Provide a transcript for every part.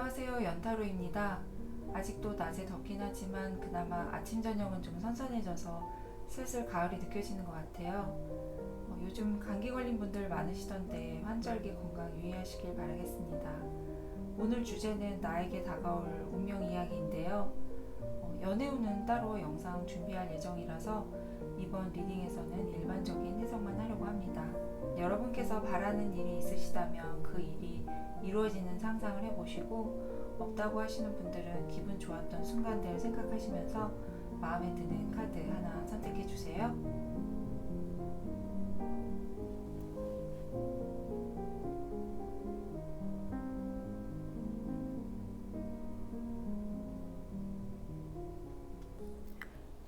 안녕하세요. 연타로입니다. 아직도 낮에 덥긴 하지만 그나마 아침 저녁은 좀 선선해져서 슬슬 가을이 느껴지는 것 같아요. 요즘 감기 걸린 분들 많으시던데 환절기 건강 유의하시길 바라겠습니다. 오늘 주제는 나에게 다가올 운명 이야기인데요. 연애운은 따로 영상 준비할 예정이라서 이번 리딩에서는 일반적인 해석만 하려고 합니다. 여러분께서 바라는 일이 있으시다면 그 일이 이루어지는 상상을 해보시고, 없다고 하시는 분들은 기분 좋았던 순간들을 생각하시면서 마음에 드는 카드 하나 선택해 주세요.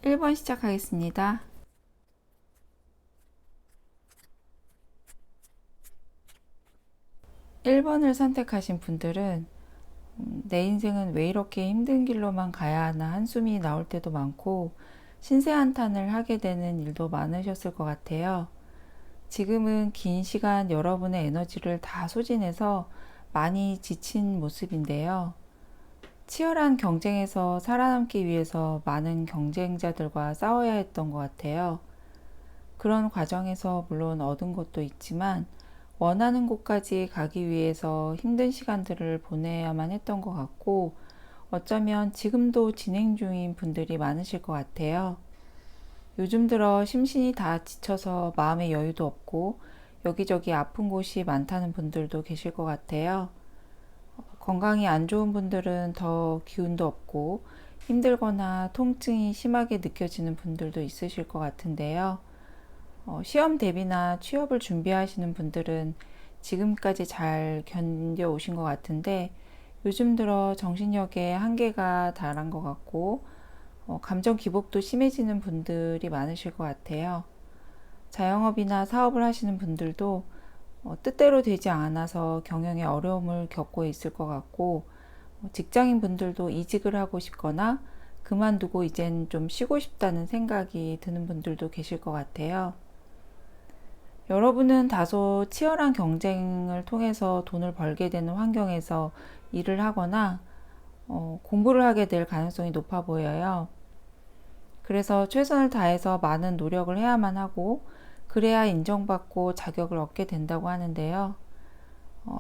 1번 시작하겠습니다. 1번을 선택하신 분들은 내 인생은 왜 이렇게 힘든 길로만 가야 하나 한숨이 나올 때도 많고 신세 한탄을 하게 되는 일도 많으셨을 것 같아요. 지금은 긴 시간 여러분의 에너지를 다 소진해서 많이 지친 모습인데요. 치열한 경쟁에서 살아남기 위해서 많은 경쟁자들과 싸워야 했던 것 같아요. 그런 과정에서 물론 얻은 것도 있지만 원하는 곳까지 가기 위해서 힘든 시간들을 보내야만 했던 것 같고, 어쩌면 지금도 진행 중인 분들이 많으실 것 같아요. 요즘 들어 심신이 다 지쳐서 마음의 여유도 없고 여기저기 아픈 곳이 많다는 분들도 계실 것 같아요. 건강이 안 좋은 분들은 더 기운도 없고 힘들거나 통증이 심하게 느껴지는 분들도 있으실 것 같은데요. 시험 대비나 취업을 준비하시는 분들은 지금까지 잘 견뎌 오신 것 같은데 요즘 들어 정신력에 한계가 달한 것 같고 감정 기복도 심해지는 분들이 많으실 것 같아요. 자영업이나 사업을 하시는 분들도 뜻대로 되지 않아서 경영에 어려움을 겪고 있을 것 같고, 직장인 분들도 이직을 하고 싶거나 그만두고 이젠 좀 쉬고 싶다는 생각이 드는 분들도 계실 것 같아요. 여러분은 다소 치열한 경쟁을 통해서 돈을 벌게 되는 환경에서 일을 하거나 공부를 하게 될 가능성이 높아 보여요. 그래서 최선을 다해서 많은 노력을 해야만 하고 그래야 인정받고 자격을 얻게 된다고 하는데요.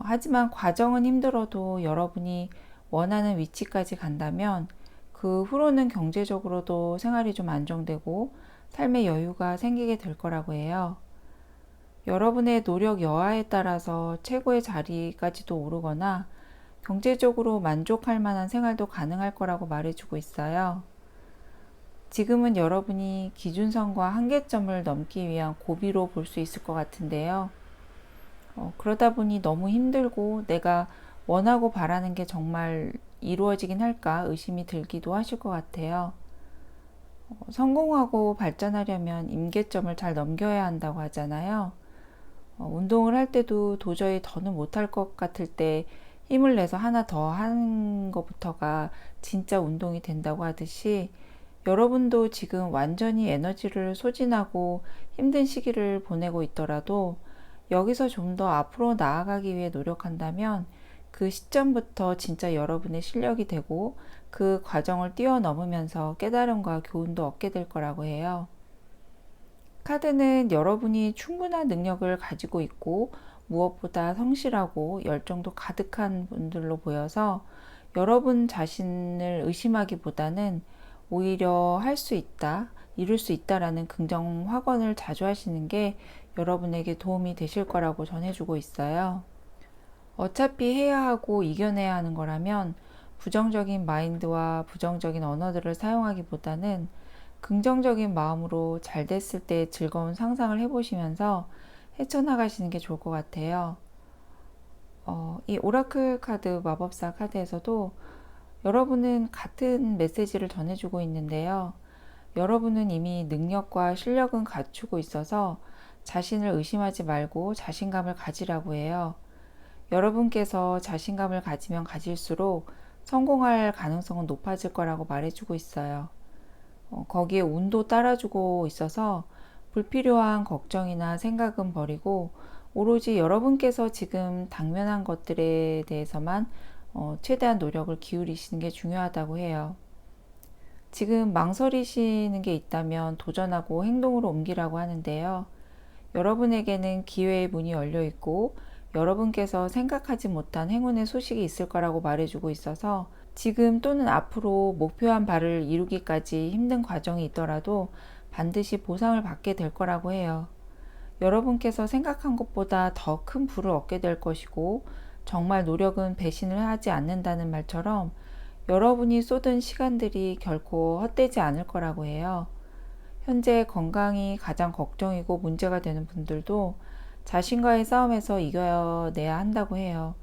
하지만 과정은 힘들어도 여러분이 원하는 위치까지 간다면 그 후로는 경제적으로도 생활이 좀 안정되고 삶의 여유가 생기게 될 거라고 해요. 여러분의 노력 여하에 따라서 최고의 자리까지도 오르거나 경제적으로 만족할 만한 생활도 가능할 거라고 말해주고 있어요. 지금은 여러분이 기준선과 한계점을 넘기 위한 고비로 볼 수 있을 것 같은데요. 그러다 보니 너무 힘들고 내가 원하고 바라는 게 정말 이루어지긴 할까 의심이 들기도 하실 것 같아요. 성공하고 발전하려면 임계점을 잘 넘겨야 한다고 하잖아요. 운동을 할 때도 도저히 더는 못할 것 같을 때 힘을 내서 하나 더 하는 것부터가 진짜 운동이 된다고 하듯이 여러분도 지금 완전히 에너지를 소진하고 힘든 시기를 보내고 있더라도 여기서 좀 더 앞으로 나아가기 위해 노력한다면 그 시점부터 진짜 여러분의 실력이 되고 그 과정을 뛰어넘으면서 깨달음과 교훈도 얻게 될 거라고 해요. 카드는 여러분이 충분한 능력을 가지고 있고 무엇보다 성실하고 열정도 가득한 분들로 보여서 여러분 자신을 의심하기보다는 오히려 할 수 있다, 이룰 수 있다라는 긍정 확언을 자주 하시는 게 여러분에게 도움이 되실 거라고 전해주고 있어요. 어차피 해야 하고 이겨내야 하는 거라면 부정적인 마인드와 부정적인 언어들을 사용하기보다는 긍정적인 마음으로 잘 됐을 때 즐거운 상상을 해보시면서 헤쳐나가시는 게 좋을 것 같아요. 이 오라클 카드, 마법사 카드에서도 여러분은 같은 메시지를 전해주고 있는데요. 여러분은 이미 능력과 실력은 갖추고 있어서 자신을 의심하지 말고 자신감을 가지라고 해요. 여러분께서 자신감을 가지면 가질수록 성공할 가능성은 높아질 거라고 말해주고 있어요. 거기에 운도 따라주고 있어서 불필요한 걱정이나 생각은 버리고 오로지 여러분께서 지금 당면한 것들에 대해서만 최대한 노력을 기울이시는 게 중요하다고 해요. 지금 망설이시는 게 있다면 도전하고 행동으로 옮기라고 하는데요. 여러분에게는 기회의 문이 열려 있고 여러분께서 생각하지 못한 행운의 소식이 있을 거라고 말해주고 있어서 지금 또는 앞으로 목표한 바를 이루기까지 힘든 과정이 있더라도 반드시 보상을 받게 될 거라고 해요. 여러분께서 생각한 것보다 더 큰 부를 얻게 될 것이고 정말 노력은 배신을 하지 않는다는 말처럼 여러분이 쏟은 시간들이 결코 헛되지 않을 거라고 해요. 현재 건강이 가장 걱정이고 문제가 되는 분들도 자신과의 싸움에서 이겨내야 한다고 해요.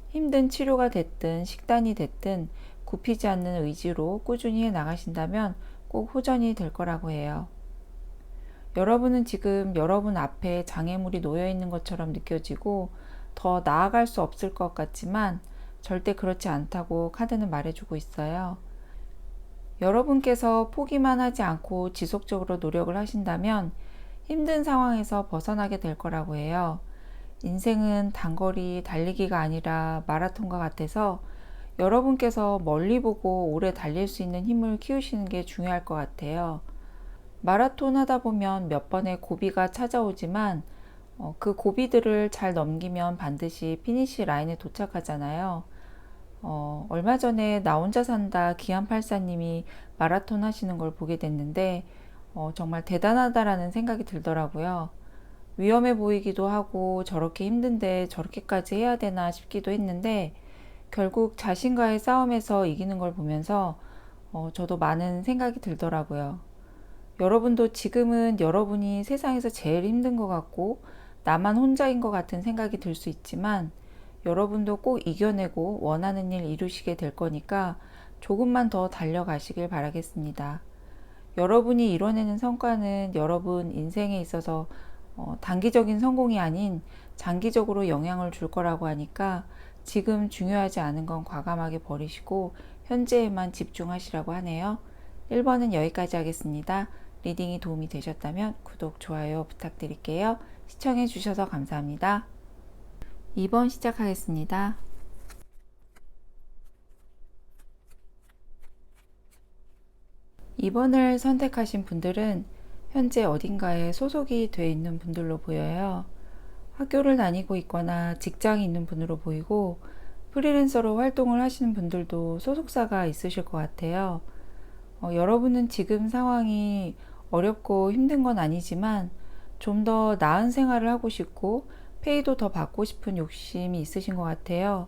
힘든 치료가 됐든 식단이 됐든 굽히지 않는 의지로 꾸준히 해 나가신다면 꼭 호전이 될 거라고 해요. 여러분은 지금 여러분 앞에 장애물이 놓여 있는 것처럼 느껴지고 더 나아갈 수 없을 것 같지만 절대 그렇지 않다고 카드는 말해주고 있어요. 여러분께서 포기만 하지 않고 지속적으로 노력을 하신다면 힘든 상황에서 벗어나게 될 거라고 해요. 인생은 단거리 달리기가 아니라 마라톤과 같아서 여러분께서 멀리 보고 오래 달릴 수 있는 힘을 키우시는 게 중요할 것 같아요. 마라톤 하다 보면 몇 번의 고비가 찾아오지만 그 고비들을 잘 넘기면 반드시 피니시 라인에 도착하잖아요. 얼마 전에 나 혼자 산다 기안84님이 마라톤 하시는 걸 보게 됐는데 정말 대단하다라는 생각이 들더라고요. 위험해 보이기도 하고 저렇게 힘든데 저렇게까지 해야 되나 싶기도 했는데 결국 자신과의 싸움에서 이기는 걸 보면서 저도 많은 생각이 들더라고요. 여러분도 지금은 여러분이 세상에서 제일 힘든 것 같고 나만 혼자인 것 같은 생각이 들 수 있지만 여러분도 꼭 이겨내고 원하는 일 이루시게 될 거니까 조금만 더 달려가시길 바라겠습니다. 여러분이 이뤄내는 성과는 여러분 인생에 있어서 단기적인 성공이 아닌 장기적으로 영향을 줄 거라고 하니까 지금 중요하지 않은 건 과감하게 버리시고 현재에만 집중하시라고 하네요. 1번은 여기까지 하겠습니다. 리딩이 도움이 되셨다면 구독, 좋아요 부탁드릴게요. 시청해 주셔서 감사합니다. 2번 시작하겠습니다. 2번을 선택하신 분들은 현재 어딘가에 소속이 되어 있는 분들로 보여요. 학교를 다니고 있거나 직장이 있는 분으로 보이고 프리랜서로 활동을 하시는 분들도 소속사가 있으실 것 같아요. 여러분은 지금 상황이 어렵고 힘든 건 아니지만 좀 더 나은 생활을 하고 싶고 페이도 더 받고 싶은 욕심이 있으신 것 같아요.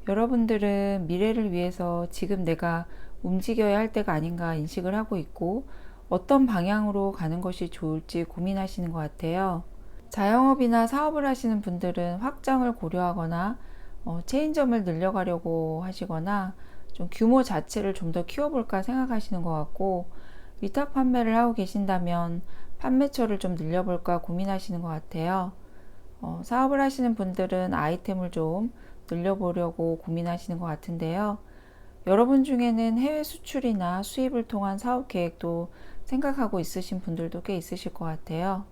여러분들은 미래를 위해서 지금 내가 움직여야 할 때가 아닌가 인식을 하고 있고 어떤 방향으로 가는 것이 좋을지 고민하시는 것 같아요. 자영업이나 사업을 하시는 분들은 확장을 고려하거나 체인점을 늘려가려고 하시거나 좀 규모 자체를 좀 더 키워볼까 생각하시는 것 같고 위탁 판매를 하고 계신다면 판매처를 좀 늘려볼까 고민하시는 것 같아요. 사업을 하시는 분들은 아이템을 좀 늘려보려고 고민하시는 것 같은데요. 여러분 중에는 해외 수출이나 수입을 통한 사업 계획도 생각하고 있으신 분들도 꽤 있으실 것 같아요.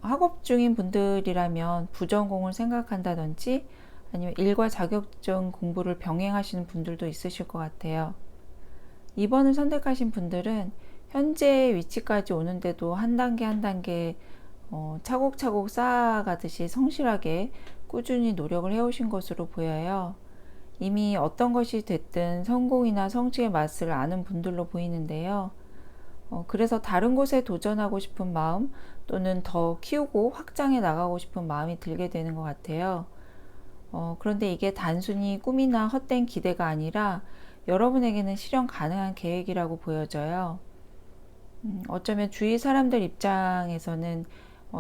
학업 중인 분들이라면 부전공을 생각한다든지 아니면 일과 자격증 공부를 병행하시는 분들도 있으실 것 같아요. 2번을 선택하신 분들은 현재 위치까지 오는데도 한 단계 한 단계 차곡차곡 쌓아가듯이 성실하게 꾸준히 노력을 해오신 것으로 보여요. 이미 어떤 것이 됐든 성공이나 성취의 맛을 아는 분들로 보이는데요. 그래서 다른 곳에 도전하고 싶은 마음 또는 더 키우고 확장해 나가고 싶은 마음이 들게 되는 것 같아요. 그런데 이게 단순히 꿈이나 헛된 기대가 아니라 여러분에게는 실현 가능한 계획이라고 보여져요. 어쩌면 주위 사람들 입장에서는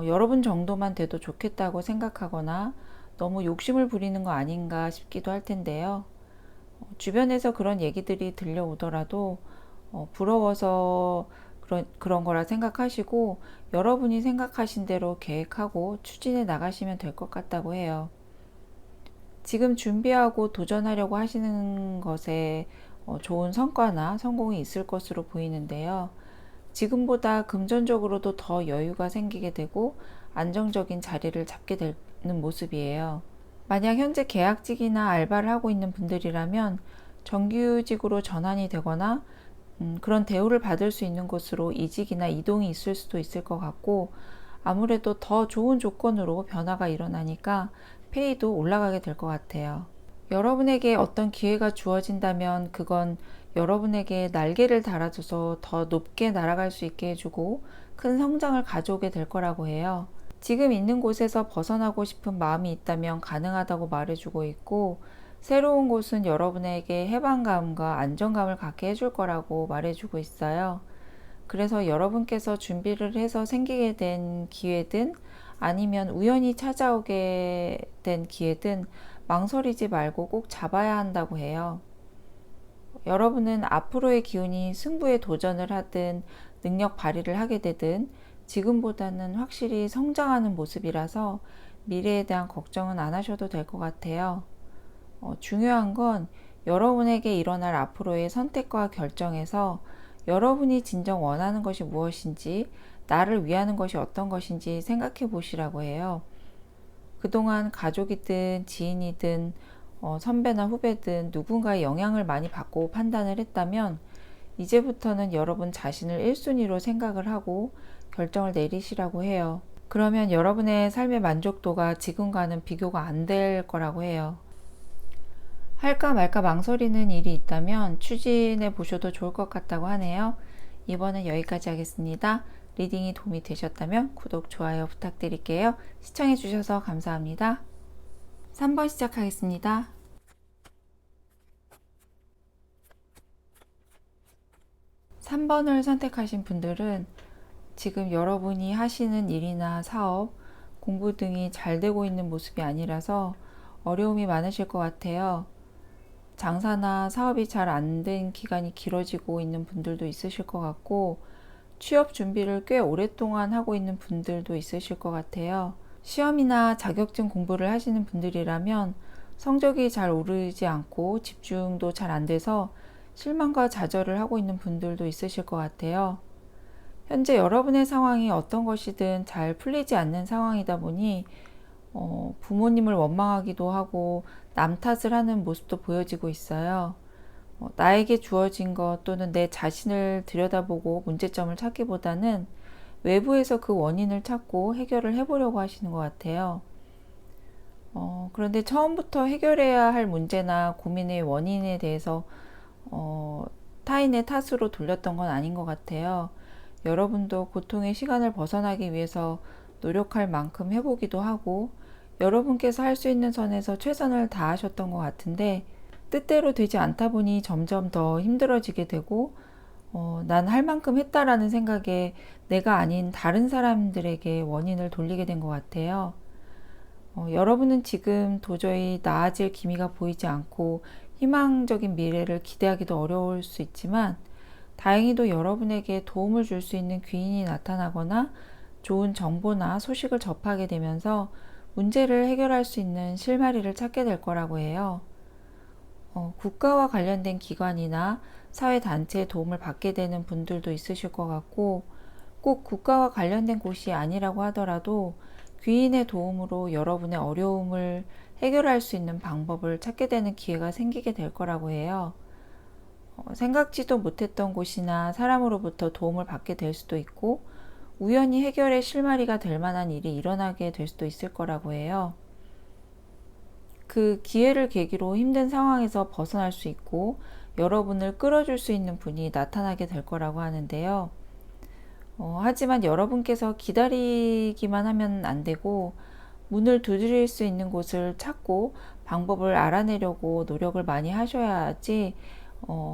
여러분 정도만 돼도 좋겠다고 생각하거나 너무 욕심을 부리는 거 아닌가 싶기도 할 텐데요. 주변에서 그런 얘기들이 들려오더라도 부러워서 그런 거라 생각하시고 여러분이 생각하신 대로 계획하고 추진해 나가시면 될 것 같다고 해요. 지금 준비하고 도전하려고 하시는 것에 좋은 성과나 성공이 있을 것으로 보이는데요. 지금보다 금전적으로도 더 여유가 생기게 되고 안정적인 자리를 잡게 되는 모습이에요. 만약 현재 계약직이나 알바를 하고 있는 분들이라면 정규직으로 전환이 되거나 그런 대우를 받을 수 있는 곳으로 이직이나 이동이 있을 수도 있을 것 같고, 아무래도 더 좋은 조건으로 변화가 일어나니까 페이도 올라가게 될 것 같아요. 여러분에게 어떤 기회가 주어진다면 그건 여러분에게 날개를 달아줘서 더 높게 날아갈 수 있게 해주고 큰 성장을 가져오게 될 거라고 해요. 지금 있는 곳에서 벗어나고 싶은 마음이 있다면 가능하다고 말해주고 있고, 새로운 곳은 여러분에게 해방감과 안정감을 갖게 해줄 거라고 말해주고 있어요. 그래서 여러분께서 준비를 해서 생기게 된 기회든 아니면 우연히 찾아오게 된 기회든 망설이지 말고 꼭 잡아야 한다고 해요. 여러분은 앞으로의 기운이 승부에 도전을 하든 능력 발휘를 하게 되든 지금보다는 확실히 성장하는 모습이라서 미래에 대한 걱정은 안 하셔도 될 것 같아요. 중요한 건 여러분에게 일어날 앞으로의 선택과 결정에서 여러분이 진정 원하는 것이 무엇인지, 나를 위하는 것이 어떤 것인지 생각해 보시라고 해요. 그동안 가족이든 지인이든 선배나 후배든 누군가의 영향을 많이 받고 판단을 했다면 이제부터는 여러분 자신을 1순위로 생각을 하고 결정을 내리시라고 해요. 그러면 여러분의 삶의 만족도가 지금과는 비교가 안 될 거라고 해요. 할까 말까 망설이는 일이 있다면 추진해 보셔도 좋을 것 같다고 하네요. 이번엔 여기까지 하겠습니다. 리딩이 도움이 되셨다면 구독, 좋아요 부탁드릴게요. 시청해 주셔서 감사합니다. 3번 시작하겠습니다. 3번을 선택하신 분들은 지금 여러분이 하시는 일이나 사업, 공부 등이 잘 되고 있는 모습이 아니라서 어려움이 많으실 것 같아요. 장사나 사업이 잘 안 된 기간이 길어지고 있는 분들도 있으실 것 같고, 취업 준비를 꽤 오랫동안 하고 있는 분들도 있으실 것 같아요. 시험이나 자격증 공부를 하시는 분들이라면 성적이 잘 오르지 않고 집중도 잘 안 돼서 실망과 좌절을 하고 있는 분들도 있으실 것 같아요. 현재 여러분의 상황이 어떤 것이든 잘 풀리지 않는 상황이다 보니 부모님을 원망하기도 하고 남 탓을 하는 모습도 보여지고 있어요. 나에게 주어진 것 또는 내 자신을 들여다보고 문제점을 찾기보다는 외부에서 그 원인을 찾고 해결을 해보려고 하시는 것 같아요. 그런데 처음부터 해결해야 할 문제나 고민의 원인에 대해서 타인의 탓으로 돌렸던 건 아닌 것 같아요. 여러분도 고통의 시간을 벗어나기 위해서 노력할 만큼 해보기도 하고 여러분께서 할 수 있는 선에서 최선을 다하셨던 것 같은데 뜻대로 되지 않다 보니 점점 더 힘들어지게 되고 난 할 만큼 했다라는 생각에 내가 아닌 다른 사람들에게 원인을 돌리게 된 것 같아요. 여러분은 지금 도저히 나아질 기미가 보이지 않고 희망적인 미래를 기대하기도 어려울 수 있지만 다행히도 여러분에게 도움을 줄 수 있는 귀인이 나타나거나 좋은 정보나 소식을 접하게 되면서 문제를 해결할 수 있는 실마리를 찾게 될 거라고 해요. 국가와 관련된 기관이나 사회단체의 도움을 받게 되는 분들도 있으실 것 같고, 꼭 국가와 관련된 곳이 아니라고 하더라도 귀인의 도움으로 여러분의 어려움을 해결할 수 있는 방법을 찾게 되는 기회가 생기게 될 거라고 해요. 생각지도 못했던 곳이나 사람으로부터 도움을 받게 될 수도 있고 우연히 해결의 실마리가 될 만한 일이 일어나게 될 수도 있을 거라고 해요. 그 기회를 계기로 힘든 상황에서 벗어날 수 있고 여러분을 끌어줄 수 있는 분이 나타나게 될 거라고 하는데요. 하지만 여러분께서 기다리기만 하면 안 되고 문을 두드릴 수 있는 곳을 찾고 방법을 알아내려고 노력을 많이 하셔야지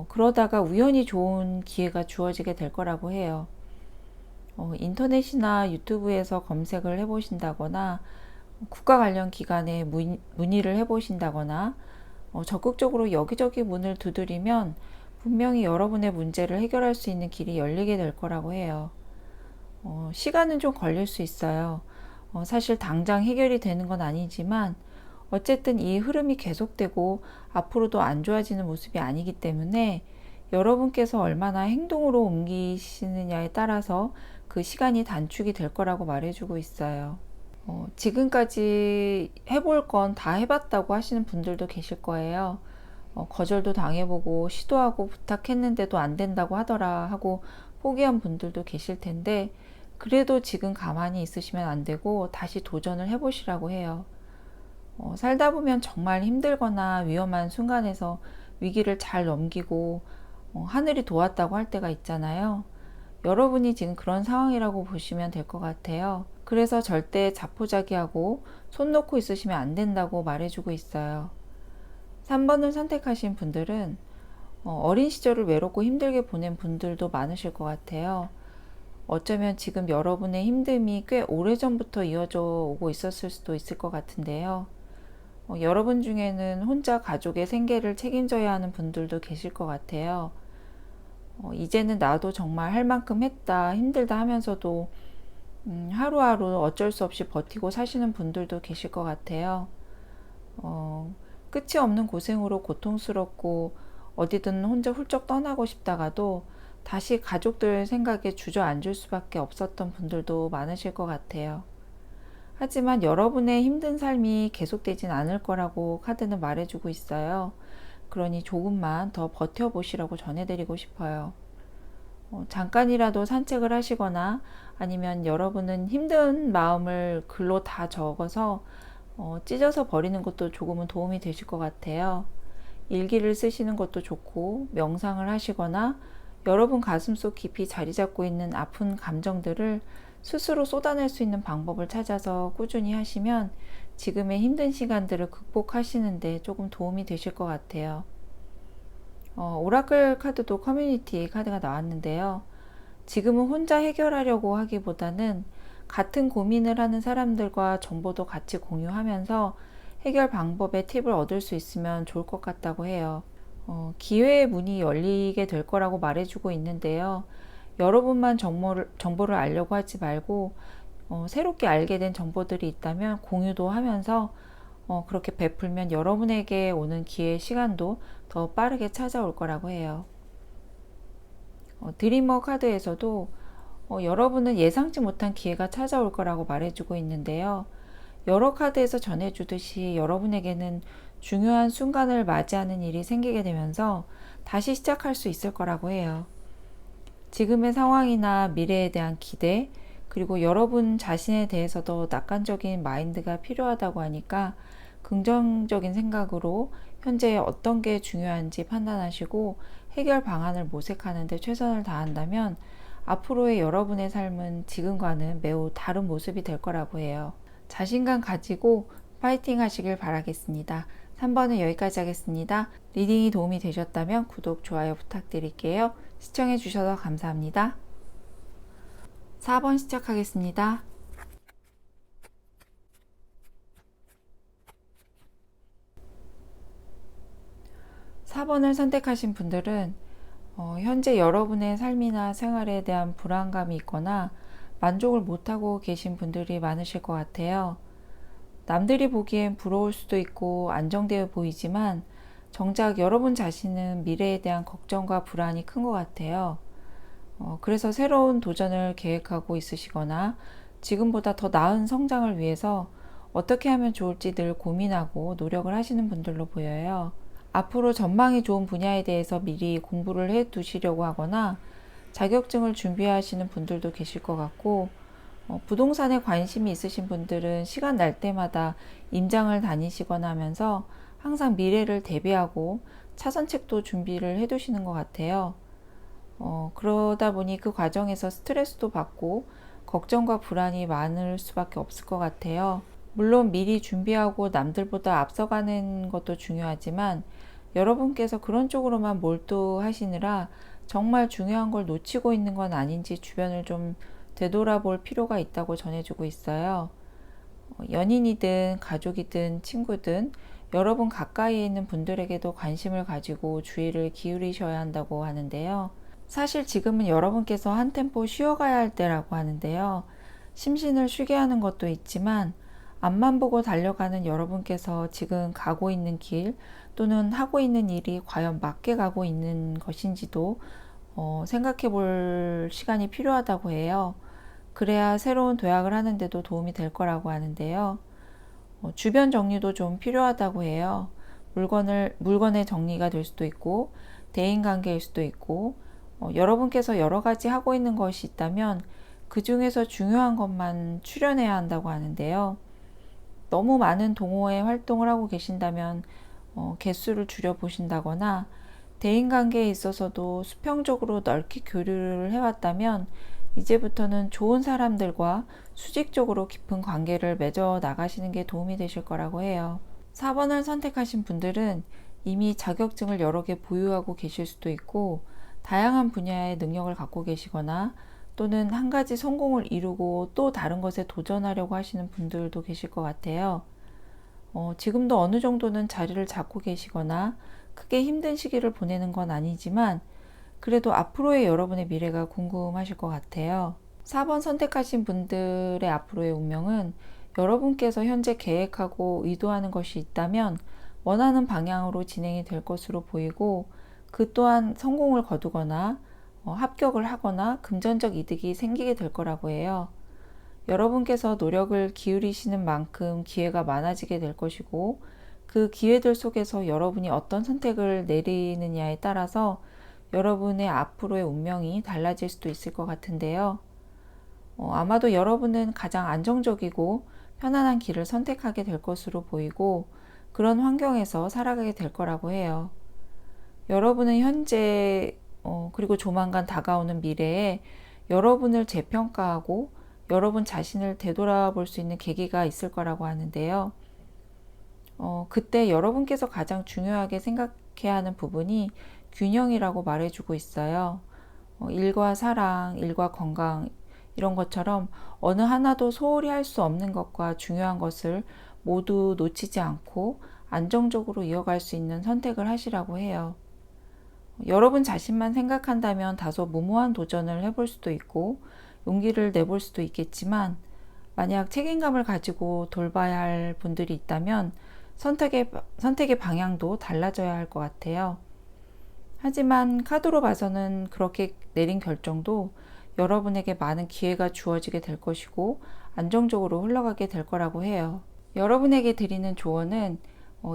그러다가 우연히 좋은 기회가 주어지게 될 거라고 해요. 인터넷이나 유튜브에서 검색을 해보신다거나 국가 관련 기관에 문의를 해보신다거나 적극적으로 여기저기 문을 두드리면 분명히 여러분의 문제를 해결할 수 있는 길이 열리게 될 거라고 해요. 시간은 좀 걸릴 수 있어요. 사실 당장 해결이 되는 건 아니지만 어쨌든 이 흐름이 계속되고 앞으로도 안 좋아지는 모습이 아니기 때문에 여러분께서 얼마나 행동으로 옮기시느냐에 따라서 그 시간이 단축이 될 거라고 말해주고 있어요. 지금까지 해볼 건 다 해봤다고 하시는 분들도 계실 거예요. 거절도 당해보고 시도하고 부탁했는데도 안 된다고 하더라 하고 포기한 분들도 계실 텐데, 그래도 지금 가만히 있으시면 안 되고 다시 도전을 해보시라고 해요. 살다 보면 정말 힘들거나 위험한 순간에서 위기를 잘 넘기고 하늘이 도왔다고 할 때가 있잖아요. 여러분이 지금 그런 상황이라고 보시면 될 것 같아요. 그래서 절대 자포자기하고 손 놓고 있으시면 안 된다고 말해주고 있어요. 3번을 선택하신 분들은 어린 시절을 외롭고 힘들게 보낸 분들도 많으실 것 같아요. 어쩌면 지금 여러분의 힘듦이 꽤 오래전부터 이어져 오고 있었을 수도 있을 것 같은데요. 여러분 중에는 혼자 가족의 생계를 책임져야 하는 분들도 계실 것 같아요. 이제는 나도 정말 할 만큼 했다, 힘들다 하면서도 하루하루 어쩔 수 없이 버티고 사시는 분들도 계실 것 같아요. 끝이 없는 고생으로 고통스럽고 어디든 혼자 훌쩍 떠나고 싶다가도 다시 가족들 생각에 주저앉을 수밖에 없었던 분들도 많으실 것 같아요. 하지만 여러분의 힘든 삶이 계속되진 않을 거라고 카드는 말해주고 있어요. 그러니 조금만 더 버텨보시라고 전해드리고 싶어요. 잠깐이라도 산책을 하시거나 아니면 여러분은 힘든 마음을 글로 다 적어서 찢어서 버리는 것도 조금은 도움이 되실 것 같아요. 일기를 쓰시는 것도 좋고, 명상을 하시거나 여러분 가슴속 깊이 자리 잡고 있는 아픈 감정들을 스스로 쏟아낼 수 있는 방법을 찾아서 꾸준히 하시면 지금의 힘든 시간들을 극복하시는데 조금 도움이 되실 것 같아요. 오라클 카드도 커뮤니티 카드가 나왔는데요. 지금은 혼자 해결하려고 하기보다는 같은 고민을 하는 사람들과 정보도 같이 공유하면서 해결 방법의 팁을 얻을 수 있으면 좋을 것 같다고 해요. 기회의 문이 열리게 될 거라고 말해주고 있는데요. 여러분만 정보를 알려고 하지 말고 새롭게 알게 된 정보들이 있다면 공유도 하면서 그렇게 베풀면 여러분에게 오는 기회의 시간도 더 빠르게 찾아올 거라고 해요. 드리머 카드에서도 여러분은 예상치 못한 기회가 찾아올 거라고 말해주고 있는데요. 여러 카드에서 전해주듯이 여러분에게는 중요한 순간을 맞이하는 일이 생기게 되면서 다시 시작할 수 있을 거라고 해요. 지금의 상황이나 미래에 대한 기대, 그리고 여러분 자신에 대해서도 낙관적인 마인드가 필요하다고 하니까 긍정적인 생각으로 현재 어떤 게 중요한지 판단하시고 해결 방안을 모색하는 데 최선을 다한다면 앞으로의 여러분의 삶은 지금과는 매우 다른 모습이 될 거라고 해요. 자신감 가지고 파이팅 하시길 바라겠습니다. 3번은 여기까지 하겠습니다. 리딩이 도움이 되셨다면 구독, 좋아요 부탁드릴게요. 시청해 주셔서 감사합니다. 4번 시작하겠습니다. 4번을 선택하신 분들은 현재 여러분의 삶이나 생활에 대한 불안감이 있거나 만족을 못하고 계신 분들이 많으실 것 같아요. 남들이 보기엔 부러울 수도 있고 안정되어 보이지만 정작 여러분 자신은 미래에 대한 걱정과 불안이 큰 것 같아요. 그래서 새로운 도전을 계획하고 있으시거나 지금보다 더 나은 성장을 위해서 어떻게 하면 좋을지 늘 고민하고 노력을 하시는 분들로 보여요. 앞으로 전망이 좋은 분야에 대해서 미리 공부를 해 두시려고 하거나 자격증을 준비하시는 분들도 계실 것 같고, 부동산에 관심이 있으신 분들은 시간 날 때마다 임장을 다니시거나 하면서 항상 미래를 대비하고 차선책도 준비를 해 두시는 것 같아요. 그러다 보니 그 과정에서 스트레스도 받고 걱정과 불안이 많을 수밖에 없을 것 같아요. 물론 미리 준비하고 남들보다 앞서가는 것도 중요하지만 여러분께서 그런 쪽으로만 몰두하시느라 정말 중요한 걸 놓치고 있는 건 아닌지 주변을 좀 되돌아볼 필요가 있다고 전해주고 있어요. 연인이든 가족이든 친구든 여러분 가까이에 있는 분들에게도 관심을 가지고 주의를 기울이셔야 한다고 하는데요. 사실 지금은 여러분께서 한 템포 쉬어가야 할 때라고 하는데요. 심신을 쉬게 하는 것도 있지만 앞만 보고 달려가는 여러분께서 지금 가고 있는 길 또는 하고 있는 일이 과연 맞게 가고 있는 것인지도 생각해 볼 시간이 필요하다고 해요. 그래야 새로운 도약을 하는데도 도움이 될 거라고 하는데요. 주변 정리도 좀 필요하다고 해요. 물건의 정리가 될 수도 있고, 대인관계일 수도 있고, 여러분께서 여러 가지 하고 있는 것이 있다면 그 중에서 중요한 것만 추려내야 한다고 하는데요. 너무 많은 동호회 활동을 하고 계신다면 개수를 줄여보신다거나, 대인관계에 있어서도 수평적으로 넓게 교류를 해왔다면 이제부터는 좋은 사람들과 수직적으로 깊은 관계를 맺어 나가시는 게 도움이 되실 거라고 해요. 4번을 선택하신 분들은 이미 자격증을 여러 개 보유하고 계실 수도 있고, 다양한 분야의 능력을 갖고 계시거나 또는 한 가지 성공을 이루고 또 다른 것에 도전하려고 하시는 분들도 계실 것 같아요. 지금도 어느 정도는 자리를 잡고 계시거나 크게 힘든 시기를 보내는 건 아니지만 그래도 앞으로의 여러분의 미래가 궁금하실 것 같아요. 4번 선택하신 분들의 앞으로의 운명은 여러분께서 현재 계획하고 의도하는 것이 있다면 원하는 방향으로 진행이 될 것으로 보이고, 그 또한 성공을 거두거나 합격을 하거나 금전적 이득이 생기게 될 거라고 해요. 여러분께서 노력을 기울이시는 만큼 기회가 많아지게 될 것이고, 그 기회들 속에서 여러분이 어떤 선택을 내리느냐에 따라서 여러분의 앞으로의 운명이 달라질 수도 있을 것 같은데요. 아마도 여러분은 가장 안정적이고 편안한 길을 선택하게 될 것으로 보이고, 그런 환경에서 살아가게 될 거라고 해요. 여러분은 현재 그리고 조만간 다가오는 미래에 여러분을 재평가하고 여러분 자신을 되돌아볼 수 있는 계기가 있을 거라고 하는데요. 그때 여러분께서 가장 중요하게 생각해야 하는 부분이 균형이라고 말해주고 있어요. 일과 사랑, 일과 건강 이런 것처럼 어느 하나도 소홀히 할 수 없는 것과 중요한 것을 모두 놓치지 않고 안정적으로 이어갈 수 있는 선택을 하시라고 해요. 여러분 자신만 생각한다면 다소 무모한 도전을 해볼 수도 있고 용기를 내볼 수도 있겠지만, 만약 책임감을 가지고 돌봐야 할 분들이 있다면 선택의 방향도 달라져야 할 것 같아요. 하지만 카드로 봐서는 그렇게 내린 결정도 여러분에게 많은 기회가 주어지게 될 것이고 안정적으로 흘러가게 될 거라고 해요. 여러분에게 드리는 조언은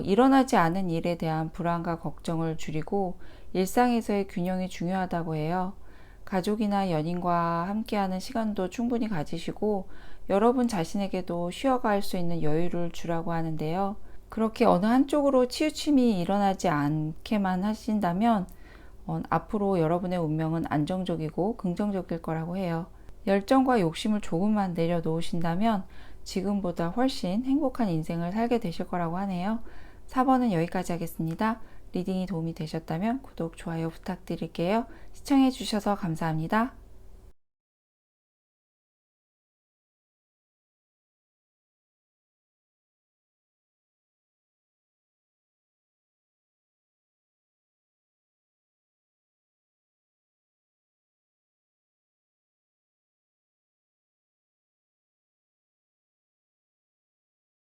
일어나지 않은 일에 대한 불안과 걱정을 줄이고 일상에서의 균형이 중요하다고 해요. 가족이나 연인과 함께하는 시간도 충분히 가지시고 여러분 자신에게도 쉬어갈 수 있는 여유를 주라고 하는데요. 그렇게 어느 한쪽으로 치우침이 일어나지 않게만 하신다면 앞으로 여러분의 운명은 안정적이고 긍정적일 거라고 해요. 열정과 욕심을 조금만 내려놓으신다면 지금보다 훨씬 행복한 인생을 살게 되실 거라고 하네요. 4번은 여기까지 하겠습니다. 리딩이 도움이 되셨다면 구독, 좋아요 부탁드릴게요. 시청해 주셔서 감사합니다.